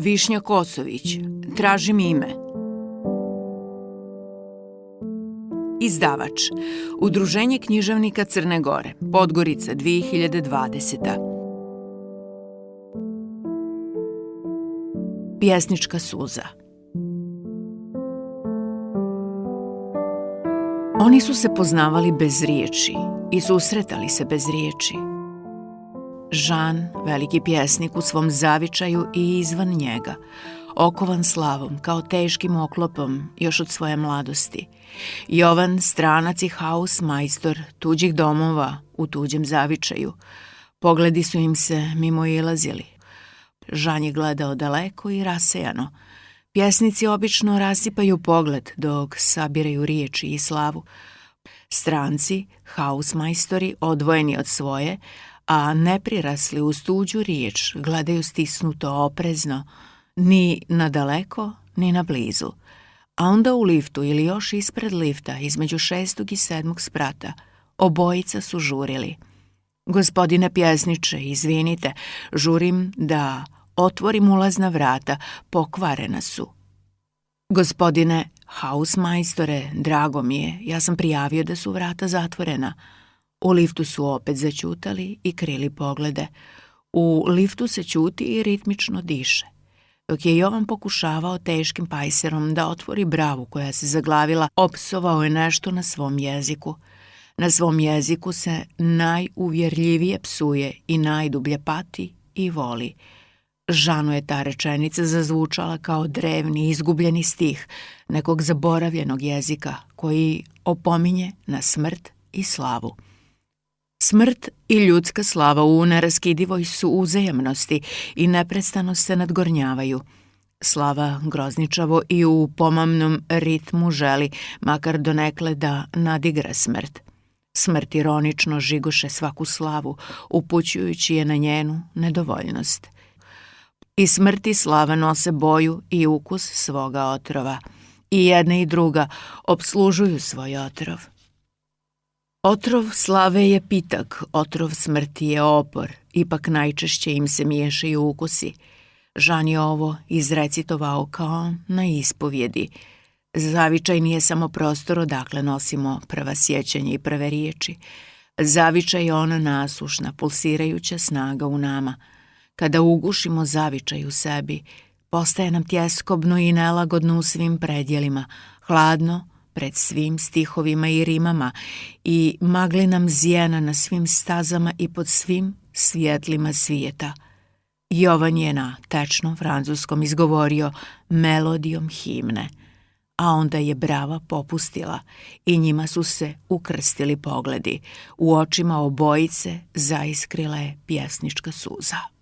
Višnja Kosović, Tražim ime. Izdavač, Udruženje književnika Crne Gore, Podgorica 2020. Pjesnička suza. Oni su se poznavali bez riječi i susretali se bez riječi. Žan, veliki pjesnik u svom zavičaju i izvan njega, okovan slavom kao teškim oklopom još od svoje mladosti. Jovan, stranac i haus majstor tuđih domova u tuđem zavičaju. Pogledi su im se mimoilazili. Žan je gledao daleko i rasejano. Pjesnici obično rasipaju pogled dok sabiraju riječi i slavu. Stranci, haus majstori, odvojeni od svoje, a neprirasli uz tuđu riječ, gledaju stisnuto, oprezno, ni na daleko, ni na blizu. A onda u liftu ili još ispred lifta, između 6. i 7. sprata, obojica su žurili. Gospodine pjesniče, izvinite, žurim da otvorim ulazna vrata, pokvarena su. Gospodine hausmajstore, drago mi je, ja sam prijavio da su vrata zatvorena. U liftu su opet zaćutali i krili poglede. U liftu se ćuti i ritmično diše. Dok je Jovan pokušavao teškim pajserom da otvori bravu koja se zaglavila, opsovao je nešto na svom jeziku. Na svom jeziku se najuvjerljivije psuje i najdublje pati i voli. Žanu je ta rečenica zazvučala kao drevni, izgubljeni stih nekog zaboravljenog jezika koji opominje na smrt i slavu. Smrt i ljudska slava u neraskidivoj su uzajamnosti i neprestano se nadgornjavaju. Slava grozničavo i u pomamnom ritmu želi, makar donekle da nadigra smrt. Smrt ironično žigoše svaku slavu, upućujući je na njenu nedovoljnost. I smrt i slava nose boju i ukus svoga otrova. I jedna i druga opslužuju svoj otrov. Otrov slave je pitak, otrov smrti je opor, ipak najčešće im se miješaju ukusi. Žan je ovo izrecitovao kao na ispovjedi. Zavičaj nije samo prostor odakle nosimo prva sjećanja i prve riječi. Zavičaj je ona nasušna, pulsirajuća snaga u nama. Kada ugušimo zavičaj u sebi, postaje nam tjeskobno i nelagodno u svim predjelima, hladno pred svim stihovima i rimama i magli nam zjena na svim stazama i pod svim svjetlima svijeta. Jovan je na tečnom francuskom izgovorio melodijom himne, a onda je brava popustila i njima su se ukrstili pogledi. U očima obojice zaiskrile pjesnička suza.